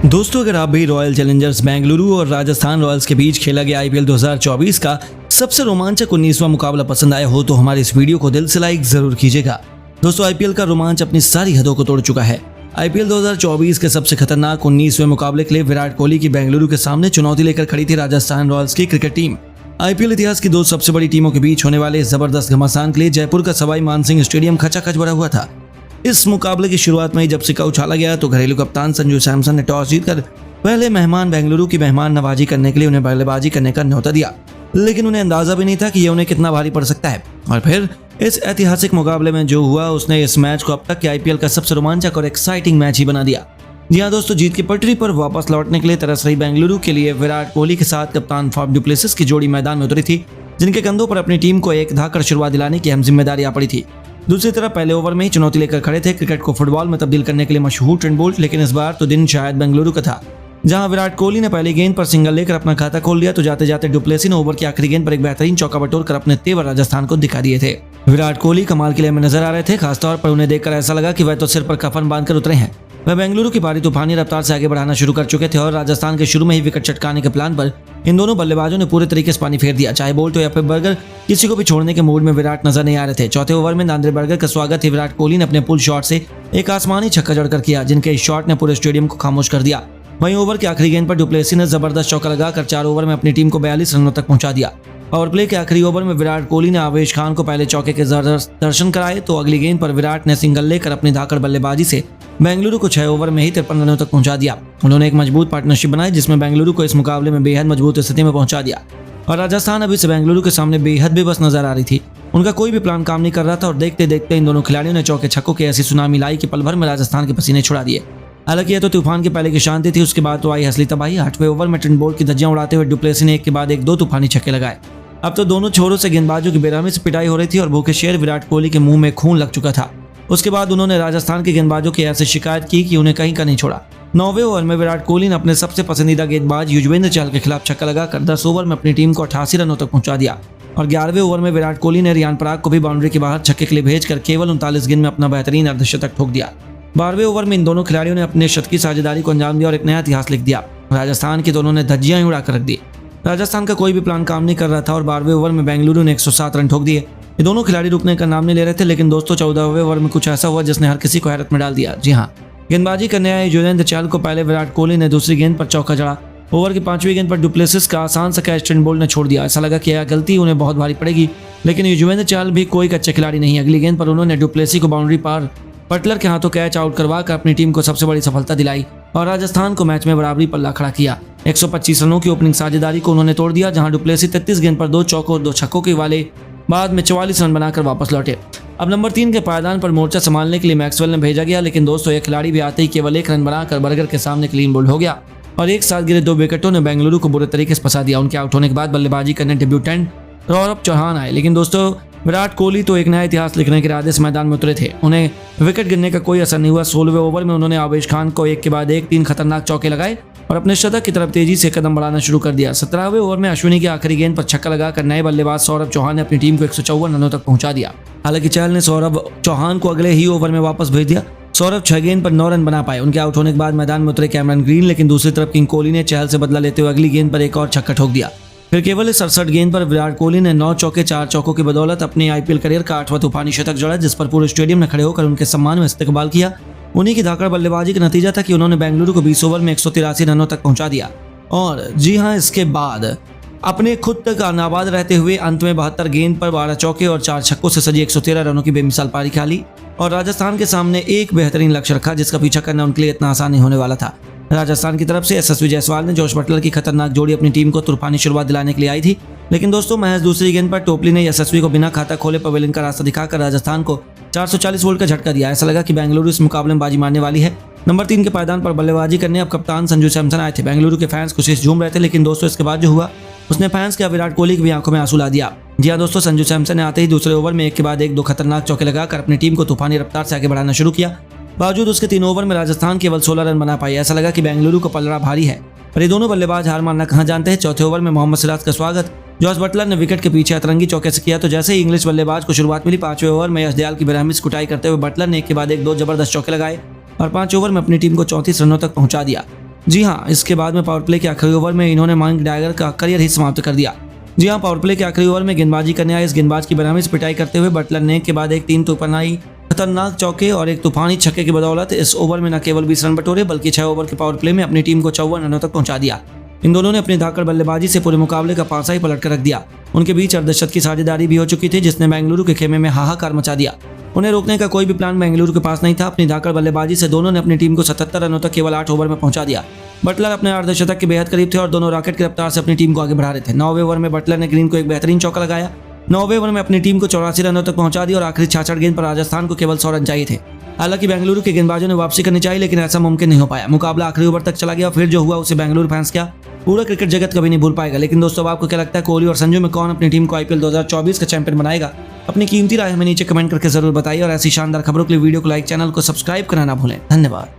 दोस्तों, अगर आप भी रॉयल चैलेंजर्स बेंगलुरु और राजस्थान रॉयल्स के बीच खेला गया आईपीएल 2024 का सबसे रोमांचक 19वां मुकाबला पसंद आया हो तो हमारे इस वीडियो को दिल से लाइक जरूर कीजिएगा। दोस्तों, आईपीएल का रोमांच अपनी सारी हदों को तोड़ चुका है। आईपीएल 2024 के सबसे खतरनाक 19वें मुकाबले के लिए विराट कोहली की बेंगलुरु के सामने चुनौती लेकर खड़ी थी राजस्थान रॉयल्स की क्रिकेट टीम। आईपीएल इतिहास की दो सबसे बड़ी टीमों के बीच होने वाले इस जबरदस्त घमासान के लिए जयपुर का सवाई मानसिंह स्टेडियम खचाखच भरा हुआ था। इस मुकाबले की शुरुआत में ही जब सिक्का उछाला गया तो घरेलू कप्तान संजू सैमसन ने टॉस जीतकर पहले मेहमान बेंगलुरु की मेहमान नवाजी करने के लिए उन्हें बल्लेबाजी करने का न्योता दिया, लेकिन उन्हें अंदाजा भी नहीं था कि यह उन्हें कितना भारी पड़ सकता है। और फिर इस ऐतिहासिक मुकाबले में जो हुआ उसने इस मैच को अब तक के आईपीएल का सबसे रोमांचक और एक्साइटिंग मैच ही बना दिया। जी हाँ दोस्तों, जीत की पटरी पर वापस लौटने के लिए तरस रही बेंगलुरु के लिए विराट कोहली के साथ कप्तान फाफ डु प्लेसिस की जोड़ी मैदान में उतरी थी, जिनके कंधों पर अपनी टीम को एक धाकड़ शुरुआत दिलाने की अहम जिम्मेदारी आ पड़ी थी। दूसरी तरफ पहले ओवर में ही चुनौती लेकर खड़े थे क्रिकेट को फुटबॉल में तब्दील करने के लिए मशहूर ट्रेंट बोल्ट, लेकिन इस बार तो दिन शायद बेंगलुरु का था। जहां विराट कोहली ने पहली गेंद पर सिंगल लेकर अपना खाता खोल लिया तो जाते जाते डु प्लेसिस ने ओवर की आखिरी गेंद पर एक बेहतरीन चौका बटोरकर अपने तेवर राजस्थान को दिखा दिए थे। विराट कोहली कमाल के लिए में नजर आ रहे थे, खासतौर पर उन्हें देखकर ऐसा लगा कि वह तो सिर पर कफन बांधकर उतरे हैं। वह बेंगलुरु की पारी तूफानी रफ्तार से आगे बढ़ाना शुरू कर चुके थे और राजस्थान के शुरू में ही विकेट चटकाने के प्लान पर इन दोनों बल्लेबाजों ने पूरे तरीके से पानी फेर दिया। चाहे बोल्ट हो या फिर बर्गर, किसी को भी छोड़ने के मूड में विराट नजर नहीं आ रहे थे। चौथे ओवर में नांद्रे बर्गर का स्वागत ही विराट कोहली ने अपने पुल शॉट से एक आसमानी छक्का जड़कर किया, जिनके इस शॉट ने पूरे स्टेडियम को खामोश कर दिया। वहीं ओवर की आखिरी गेंद पर डु प्लेसिस ने जबरदस्त चौका लगाकर 4 ओवर में अपनी टीम को 42 रनों तक पहुंचा दिया। पावर प्ले के आखिरी ओवर में विराट कोहली ने आवेश खान को पहले चौके के जबरदस्त दर्शन कराए तो अगली गेंद पर विराट ने सिंगल लेकर अपनी धाकड़ बल्लेबाजी से बेंगलुरु को 6 ओवर में ही 53 रनों तक पहुंचा दिया। उन्होंने एक मजबूत पार्टनरशिप बनाई जिसमें बेंगलुरु को इस मुकाबले में बेहद मजबूत स्थिति में पहुंचा दिया और राजस्थान अभी से बेंगलुरु के सामने बेहद बेबस नजर आ रही थी। उनका कोई भी प्लान काम नहीं कर रहा था और देखते देखते इन दोनों खिलाड़ियों ने चौके छक्कों की ऐसी सुनामी लाई कि पल भर में राजस्थान के पसीने छुड़ा दिए। हालांकि यह तो तूफान के पहले की शांति थी, उसके बाद तो आई असली तबाही। 8वें ओवर में ट्रेंट बोल्ट की धज्जियां उड़ाते हुए डु प्लेसिस ने एक के बाद एक 2 तूफानी छक्के लगाए। अब तो दोनों छोरों से गेंदबाजों की बेरहमी से पिटाई हो रही थी और भूखे शेर विराट कोहली के मुंह में खून लग चुका था। उसके बाद उन्होंने राजस्थान के गेंदबाजों की ऐसी शिकायत की कि उन्हें कहीं का नहीं छोड़ा। 9वें ओवर में विराट कोहली ने अपने सबसे पसंदीदा गेंदबाज युजवेंद्र चहल के खिलाफ छक्का लगाकर 10 ओवर में अपनी टीम को 88 रनों तक पहुंचा दिया और 11वें ओवर में विराट कोहली ने रियान पराग को भी बाउंड्री के बाहर छक्के के लिए भेजकर केवल 39 गेंद में अपना बेहतरीन अर्धशतक ठोक दिया। 12वें ओवर में इन दोनों खिलाड़ियों ने अपने शत की साझेदारी को अंजाम दिया और एक नया इतिहास लिख दिया। राजस्थान के दोनों ने धज्जियां ही उड़ाकर रख दी। राजस्थान का कोई भी प्लान काम नहीं कर रहा था और 12वें ओवर में बेंगलुरु ने 107 रन ठोक दिए। ये दोनों खिलाड़ी रुकने का नाम नहीं ले रहे थे, लेकिन दोस्तों 14वें ओवर में कुछ ऐसा हुआ जिसने हर किसी को हैरत में डाल दिया। जी हाँ, गेंदबाजी करने आए युजवेंद्र चहल को पहले विराट कोहली ने दूसरी गेंद पर चौका जड़ा। ओवर की 5वीं गेंद पर डु प्लेसिस का आसान सा कैच ट्रेंट बोल्ट ने छोड़ दिया। ऐसा लगा कि यह गलती उन्हें बहुत भारी पड़ेगी, लेकिन युजवेंद्र चहल भी कोई कच्चे खिलाड़ी नहीं। अगली गेंद पर उन्होंने डु प्लेसिस को बाउंड्री पार बटलर के हाथों कैच आउट करवाकर अपनी टीम को सबसे बड़ी सफलता दिलाई और राजस्थान को मैच में बराबरी पल्ला खड़ा किया। 125 रनों की ओपनिंग साझेदारी को उन्होंने तोड़ दिया, जहां डु प्लेसिस 33 गेंद पर 2 चौकों और 2 छक्कों के वाले बाद में 44 रन बनाकर वापस लौटे। अब नंबर 3 के पायदान पर मोर्चा संभालने के लिए मैक्सवेल ने भेजा गया, लेकिन दोस्तों यह खिलाड़ी भी आते ही केवल 1 रन बनाकर बर्गर के सामने क्लीन बोल्ड हो गया और एक साथ गिरे 2 विकेटों ने बेंगलुरु को बुरे तरीके से फंसा दिया। उनके आउट होने के बाद बल्लेबाजी करने डेब्यूटेंट सौरभ चौहान आए, लेकिन दोस्तों विराट कोहली तो एक नया इतिहास लिखने के इरादे से मैदान में उतरे थे। उन्हें विकेट गिरने का कोई असर नहीं हुआ। 16वें ओवर में उन्होंने आवेश खान को एक के बाद एक 3 खतरनाक चौके लगाए और अपने शतक की तरफ तेजी से कदम बढ़ाना शुरू कर दिया। 17वें ओवर में अश्विनी की आखिरी गेंद पर छक्का लगाकर नए बल्लेबाज सौरभ चौहान ने अपनी टीम को 154 रनों तक पहुंचा दिया। हालांकि चहल ने सौरभ चौहान को अगले ही ओवर में वापस भेज दिया। सौरभ 6 गेंद पर 9 रन बना पाए। उनके आउट होने के बाद मैदान में उतरे कैमरन ग्रीन, लेकिन दूसरी तरफ किंग कोहली ने चहल से बदला लेते हुए अगली गेंद पर एक और छक्का ठोक दिया। फिर केवल 67 गेंद पर विराट कोहली ने 9 चौके 4 चौकों की बदौलत अपने आईपीएल करियर का 8वां तूफानी शतक जड़ा, जिस पर पूरे स्टेडियम ने खड़े होकर उनके सम्मान में इस्तकबाल किया। उन्हीं की धाकड़ बल्लेबाजी का नतीजा था कि उन्होंने बेंगलुरु को 20 ओवर में 183 रनों तक पहुंचा दिया और जी हां, इसके बाद अपने खुद तक नाबाद रहते हुए अंत में 72 गेंद पर 12 चौके और 4 छक्कों से सजी 113 रनों की बेमिसाल पारी खेली और राजस्थान के सामने एक बेहतरीन लक्ष्य रखा जिसका पीछा करना उनके लिए इतना आसान नहीं होने वाला था। राजस्थान की तरफ से यशस्वी जायसवाल ने जोश बटलर की खतरनाक जोड़ी अपनी टीम को तूफानी शुरुआत दिलाने के लिए आई थी, लेकिन दोस्तों महज दूसरी गेंद पर टोपली ने यशस्वी को बिना खाता खोले पवेलियन का रास्ता दिखाकर राजस्थान को 440 वोल्ट का झटका दिया। ऐसा लगा कि बेंगलुरु इस मुकाबले में बाजी मारने वाली है। नंबर 3 के पायदान पर बल्लेबाजी करने अब कप्तान संजू सैमसन आए थे। बेंगलुरु के फैंस खुशी से झूम रहे थे, लेकिन दोस्तों इसके बाद जो हुआ उसने फैंस के विराट कोहली की भी आंखों में आंसू ला दिया। जी हाँ दोस्तों, संजू सैमसन ने आते ही दूसरे ओवर में एक के बाद एक 2 खतरनाक चौके लगाकर अपनी टीम को तूफानी रफ्तार से आगे बढ़ाना शुरू किया। बावजूद उसके 3 ओवर में राजस्थान केवल 16 रन बना पाई। ऐसा लगा कि बेंगलुरु को पलड़ा भारी है, पर ये दोनों बल्लेबाज हार मानना कहां जानते हैं। चौथे ओवर में मोहम्मद सिराज का स्वागत जॉस बटलर ने विकेट के पीछे अतरंगी चौके से किया तो जैसे ही इंग्लिश बल्लेबाज को शुरुआत मिली 5वें ओवर में यश दयाल की बेरहमी से कुटाई करते हुए बटलर ने एक के बाद एक 2 जबरदस्त चौके लगाए और 5 ओवर में अपनी टीम को 34 रनों तक पहुंचा दिया। जी हाँ, इसके बाद में पावर प्ले के आखिरी ओवर में इन्होंने माइक डैगर का करियर ही समाप्त कर दिया। जी हाँ, पावर प्ले के आखिरी ओवर में गेंदबाजी करने आए इस गेंदबाज की बेरहमी से पिटाई करते हुए बटलर ने के बाद एक 3 तूफानी खतरनाक चौके और एक तूफानी छक्के की बदौलत इस ओवर में न केवल 20 रन बटोरे बल्कि 6 ओवर के पावर प्ले में अपनी टीम को 54 रनों तक पहुंचा दिया। इन दोनों ने अपनी धाकड़ बल्लेबाजी से पूरे मुकाबले का पासा ही पलट कर रख दिया। उनके बीच अर्धशतक की साझेदारी भी हो चुकी थी जिसने बेंगलुरु के खेमे में हाहाकार मचा दिया। उन्हें रोकने का कोई भी प्लान बेंगलुरु के पास नहीं था। अपनी धाकड़ बल्लेबाजी से दोनों ने अपनी टीम को 77 रनों तक केवल 8 ओवर में पहुंचा दिया। बटलर अपने अर्धशतक के बेहद करीब थे और दोनों रॉकेट की रफ्तार से अपनी टीम को आगे बढ़ा रहे थे। 9वें ओवर में बटलर ने ग्रीन को एक बेहतरीन चौका लगाया। 9वें ओवर में अपनी टीम को 84 रनों तक पहुंचा दिया और आखिरी 66 गेंद पर राजस्थान को केवल 100 रन चाहिए थे। हालांकि बेंगलुरु के गेंदबाजों ने वापसी करनी चाहिए लेकिन ऐसा मुमकिन नहीं हो पाया। मुकाबला आखिरी ओवर तक चला गया और फिर जो हुआ उसे बेंगलुरु फैंस क्या पूरा क्रिकेट जगत कभी नहीं भूल पाएगा। लेकिन दोस्तों, अब आपको क्या लगता है कोहली और संजू में कौन अपनी टीम को आईपीएल 2024 का चैंपियन बनाएगा? अपनी कीमती राय हमें नीचे कमेंट करके जरूर बताइए और ऐसी शानदार खबरों के लिए वीडियो को लाइक, चैनल को सब्सक्राइब करना ना भूलें। धन्यवाद।